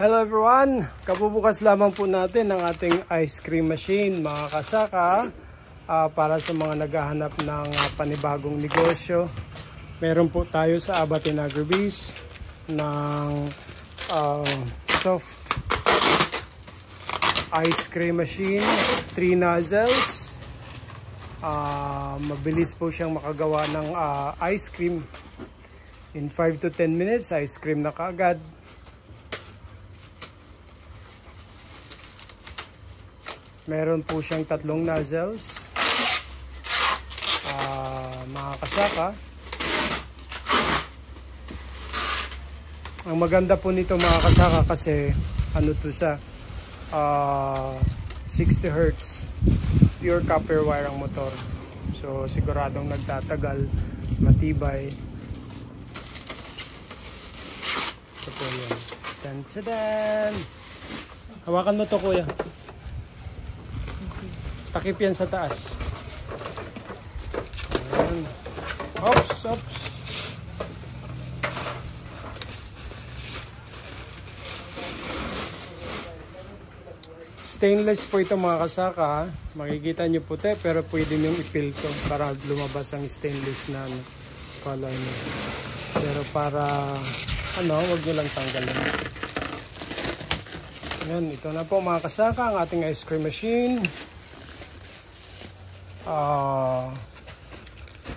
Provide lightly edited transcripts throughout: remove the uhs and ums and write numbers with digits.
Hello everyone! Kabubukas lamang po natin ang ating ice cream machine mga kasaka para sa mga naghahanap ng panibagong negosyo. Meron po tayo sa Abatin Agribiz ng soft ice cream machine, 3 nozzles. Mabilis po siyang makagawa ng ice cream. In 5 to 10 minutes, ice cream na kaagad. Meron po siyang 3 nozzles, mga kasaka. Ang maganda po nito mga kasaka kasi ano to siya, 60 Hz pure copper wire ang motor, so siguradong nagtatagal, matibay. Ito po yun. Tsan-tsan! Hawakan mo to kuya. Takip yan sa taas. Ayan. Ops, ops. Stainless po ito mga kasaka. Makikita nyo puti pero pwede nyo ipilto para lumabas ang stainless na color nyo. Pero para wag nyo lang tanggalin. Ayan, ito na po mga kasaka ang ating ice cream machine.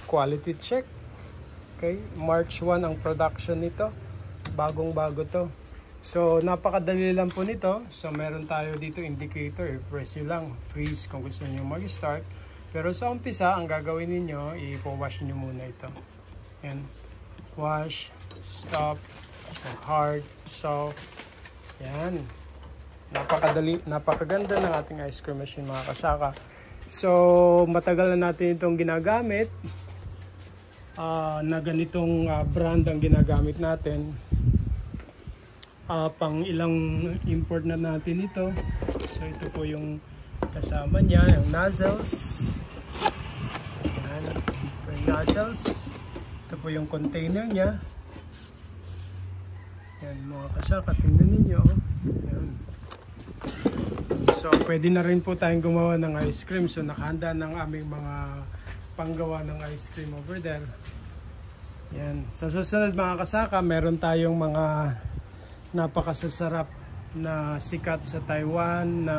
Quality check. Okay, March 1 ang production nito. Bagong bago to. So napakadali lang po nito. So meron tayo dito indicator, press nyo lang freeze kung gusto nyo mag-start. Pero sa umpisa ang gagawin niyo, ipo-wash nyo muna ito. Yan. Wash, stop, hard, soft. Yan. Napakadali, napakaganda ng ating ice cream machine mga kasaka. So matagal na natin itong ginagamit, na ganitong brand ang ginagamit natin. Pang ilang import na natin ito. So ito po yung kasama niya, yung nozzles. Ayan, yung nozzles. Ito po yung container niya. Yan mga kasaka, tingnan ninyo. Ayan. So pwede na rin po tayong gumawa ng ice cream. So nakahanda ng aming mga panggawa ng ice cream over there. Yan. Sa susunod mga kasaka, meron tayong mga napakasasarap na sikat sa Taiwan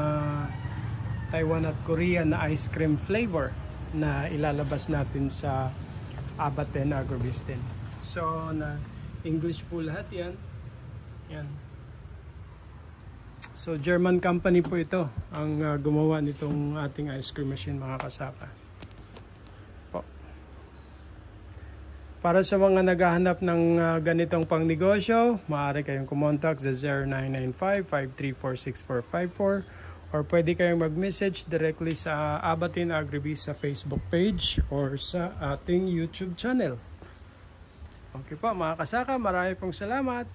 at Korea na ice cream flavor na ilalabas natin sa Abatin Agribiz din. So na English po lahat yan. Yan. So German company po ito ang gumawa nitong ating ice cream machine mga kasaka. Po. Para sa mga naghahanap ng ganitong pangnegosyo, maaari kayong kumontak sa 0995-534-6454 or pwede kayong mag-message directly sa Abatin Agribiz sa Facebook page or sa ating YouTube channel. Okay po mga kasaka, marami pong salamat.